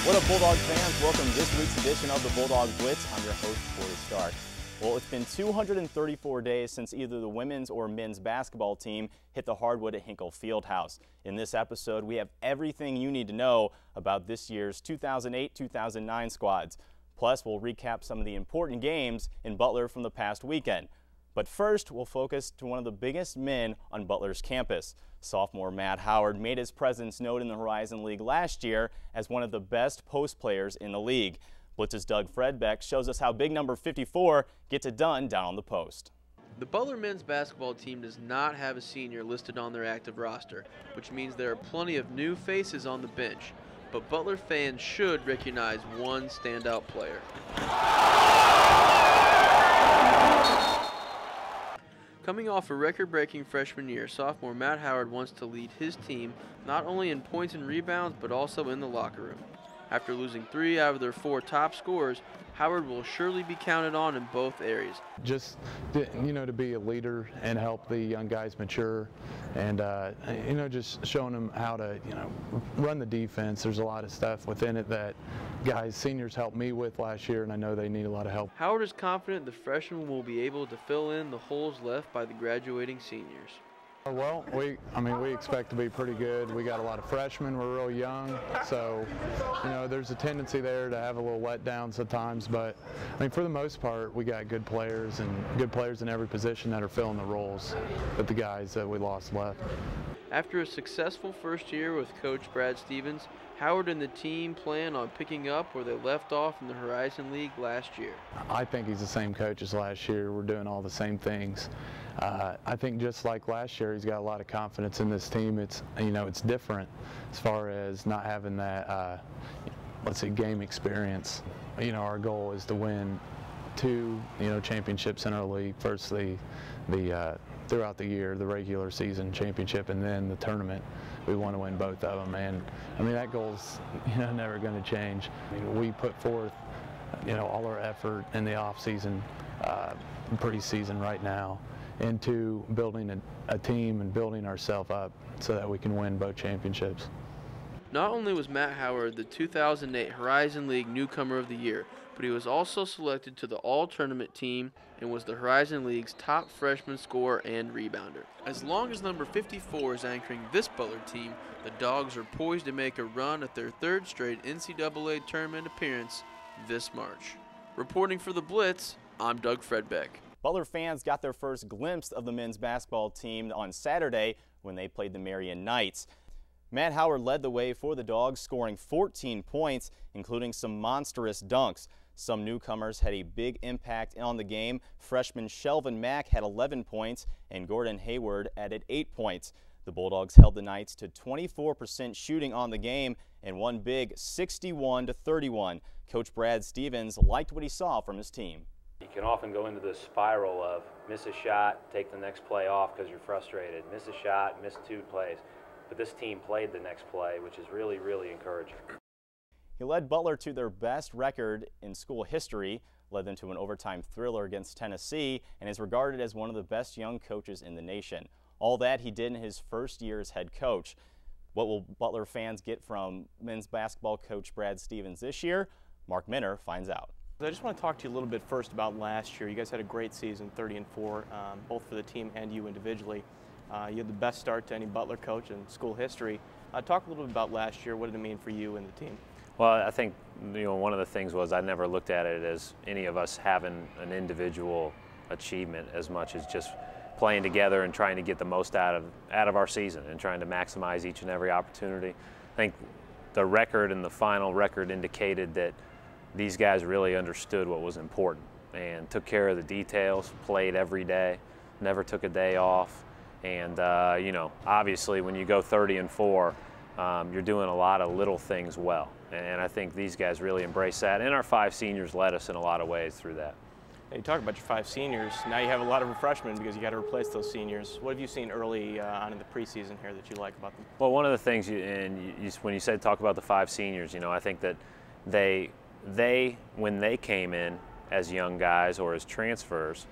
What up, Bulldog fans? Welcome to this week's edition of the Bulldog Blitz. I'm your host, Corey Stark. Well, it's been 234 days since either the women's or men's basketball team hit the hardwood at Hinkle Fieldhouse. In this episode, we have everything you need to know about this year's 2008-2009 squads. Plus, we'll recap some of the important games in Butler from the past weekend. But first, we'll focus to one of the biggest men on Butler's campus. Sophomore Matt Howard made his presence known in the Horizon League last year as one of the best post players in the league. Blitz's Doug Fredbeck shows us how big number 54 gets it done down on the post. The Butler men's basketball team does not have a senior listed on their active roster, which means there are plenty of new faces on the bench. But Butler fans should recognize one standout player. Coming off a record-breaking freshman year, sophomore Matt Howard wants to lead his team not only in points and rebounds, but also in the locker room. After losing 3 out of their 4 top scorers, Howard will surely be counted on in both areas. Just, to be a leader and help the young guys mature and, just showing them how to, run the defense. There's a lot of stuff within it that seniors helped me with last year, and I know they need a lot of help. Howard is confident the freshmen will be able to fill in the holes left by the graduating seniors. Well, we expect to be pretty good. We got a lot of freshmen. We're real young, so there's a tendency there to have a little letdowns at times. But for the most part, we got good players in every position that are filling the roles that the guys that we lost left. After a successful first year with Coach Brad Stevens, Howard and the team plan on picking up where they left off in the Horizon League last year. I think he's the same coach as last year. We're doing all the same things. I think just like last year, he's got a lot of confidence in this team. It's different as far as not having that game experience. Our goal is to win 2 championships in our league. First throughout the year, the regular season championship, and then the tournament. We want to win both of them, and that goal's never going to change. We put forth all our effort in the off season, pre-season right now, into building a team and building ourselves up so that we can win both championships. Not only was Matt Howard the 2008 Horizon League Newcomer of the Year, but he was also selected to the All-Tournament team and was the Horizon League's top freshman scorer and rebounder. As long as number 54 is anchoring this Butler team, the Dogs are poised to make a run at their 3rd straight NCAA tournament appearance this March. Reporting for the Blitz, I'm Doug Fredbeck. Butler fans got their first glimpse of the men's basketball team on Saturday when they played the Marion Knights. Matt Howard led the way for the Dogs, scoring 14 points, including some monstrous dunks. Some newcomers had a big impact on the game. Freshman Shelvin Mack had 11 points, and Gordon Hayward added 8 points. The Bulldogs held the Knights to 24% shooting on the game and won big 61-31. Coach Brad Stevens liked what he saw from his team. You can often go into this spiral of miss a shot, take the next play off because you're frustrated, miss a shot, miss 2 plays. But this team played the next play, which is really, really encouraging. He led Butler to their best record in school history, led them to an overtime thriller against Tennessee, and is regarded as one of the best young coaches in the nation. All that he did in his first year as head coach. What will Butler fans get from men's basketball coach Brad Stevens this year? Mark Minner finds out. I just want to talk to you a little bit first about last year. You guys had a great season, 30-4, both for the team and you individually. You had the best start to any Butler coach in school history. Talk a little bit about last year. What did it mean for you and the team? Well, I think one of the things was I never looked at it as any of us having an individual achievement as much as just playing together and trying to get the most out of our season and trying to maximize each and every opportunity. I think the record and the final record indicated that these guys really understood what was important and took care of the details, played every day, never took a day off. And, obviously when you go 30-4, you're doing a lot of little things well. And I think these guys really embrace that. And our 5 seniors led us in a lot of ways through that. You talk about your 5 seniors. Now you have a lot of freshmen because you got to replace those seniors. What have you seen early on in the preseason here that you like about them? Well, one of the things, when you said talk about the 5 seniors, I think that they when they came in as young guys or as transfers,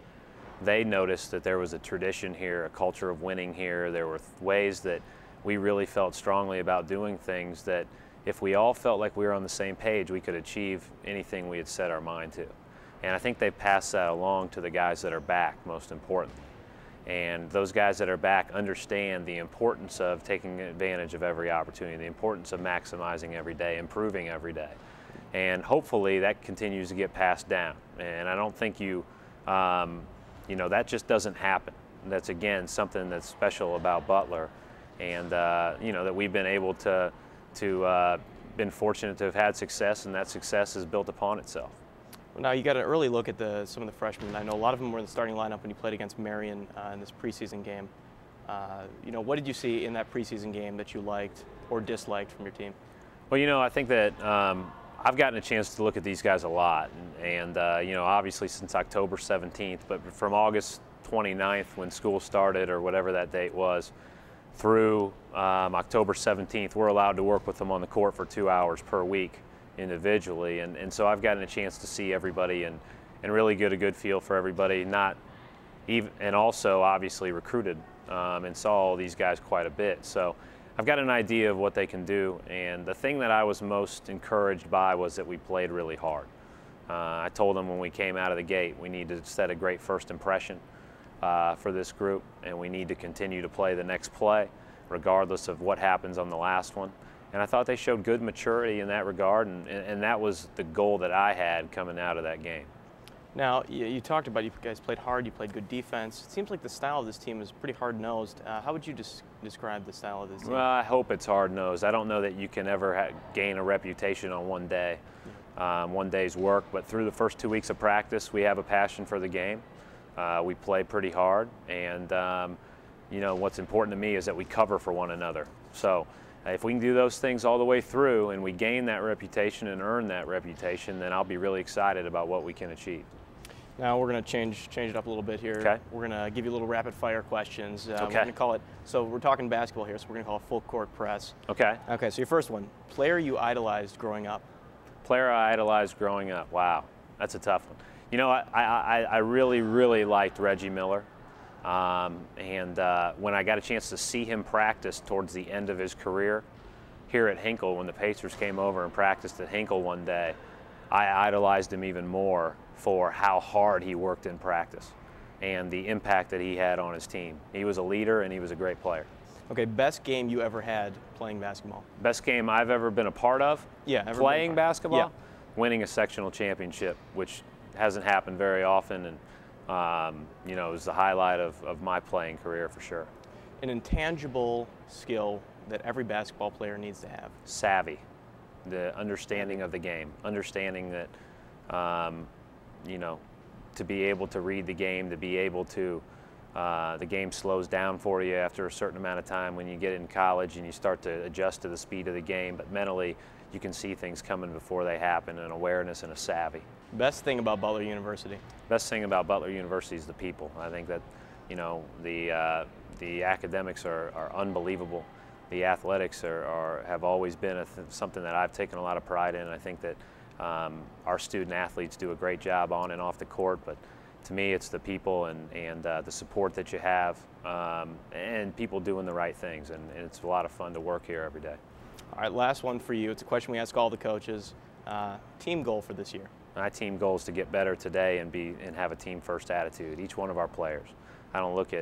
they noticed that there was a tradition here, a culture of winning here. There were ways that we really felt strongly about doing things that, if we all felt like we were on the same page, we could achieve anything we had set our mind to. And I think they passed that along to the guys that are back, most importantly. And those guys that are back understand the importance of taking advantage of every opportunity, the importance of maximizing every day, improving every day. And hopefully that continues to get passed down. And I don't think that just doesn't happen. That's, again, something that's special about Butler. And, that we've been able to been fortunate to have had success, and that success has built upon itself. Now, you got an early look at some of the freshmen. I know a lot of them were in the starting lineup when you played against Marion in this preseason game. What did you see in that preseason game that you liked or disliked from your team? Well, I think that I've gotten a chance to look at these guys a lot, and obviously since October 17th, but from August 29th when school started or whatever that date was, through October 17th, we're allowed to work with them on the court for 2 hours per week individually, and so I've gotten a chance to see everybody and really get a good feel for everybody, and also obviously recruited and saw all these guys quite a bit. So I've got an idea of what they can do, and the thing that I was most encouraged by was that we played really hard. I told them when we came out of the gate, we need to set a great first impression for this group, and we need to continue to play the next play regardless of what happens on the last one. And I thought they showed good maturity in that regard, and that was the goal that I had coming out of that game. Now, you talked about you guys played hard, you played good defense. It seems like the style of this team is pretty hard-nosed. How would you describe the style of this team? Well, I hope it's hard-nosed. I don't know that you can ever gain a reputation on one day, one day's work, but through the first 2 weeks of practice, we have a passion for the game. We play pretty hard, and what's important to me is that we cover for one another. So if we can do those things all the way through and we gain that reputation and earn that reputation, then I'll be really excited about what we can achieve. Now we're going to change it up a little bit here. Okay. We're going to give you a little rapid fire questions. Okay. We're going to call it, so we're talking basketball here, so we're going to call it full court press. Okay. Okay, so your first one, player you idolized growing up. Player I idolized growing up. Wow, that's a tough one. I really, really liked Reggie Miller. When I got a chance to see him practice towards the end of his career here at Hinkle, when the Pacers came over and practiced at Hinkle one day, I idolized him even more for how hard he worked in practice and the impact that he had on his team. He was a leader and he was a great player. Okay, best game you ever had playing basketball? Best game I've ever been a part of? Yeah. Playing basketball? Yeah. Winning a sectional championship, which hasn't happened very often, and it was the highlight of my playing career for sure. An intangible skill that every basketball player needs to have. Savvy, the understanding of the game, understanding that, to be able to read the game, to be able to, the game slows down for you after a certain amount of time when you get in college and you start to adjust to the speed of the game, but mentally you can see things coming before they happen, an awareness and a savvy. Best thing about Butler University? Best thing about Butler University is the people. I think that, the academics are unbelievable. The athletics have always been something that I've taken a lot of pride in. I think that our student athletes do a great job on and off the court, but to me it's the people and the support that you have and people doing the right things, and it's a lot of fun to work here every day. All right, last one for you. It's a question we ask all the coaches. Team goal for this year? My team goal is to get better today and have a team first attitude. Each one of our players. I don't look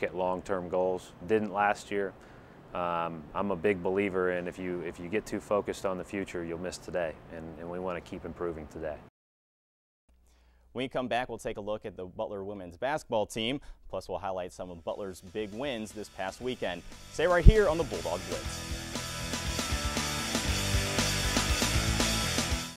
at long-term goals. Didn't last year. I'm a big believer in if you get too focused on the future, you'll miss today, and we want to keep improving today. When we come back, we'll take a look at the Butler women's basketball team. Plus, we'll highlight some of Butler's big wins this past weekend. Stay right here on the Bulldog Blitz.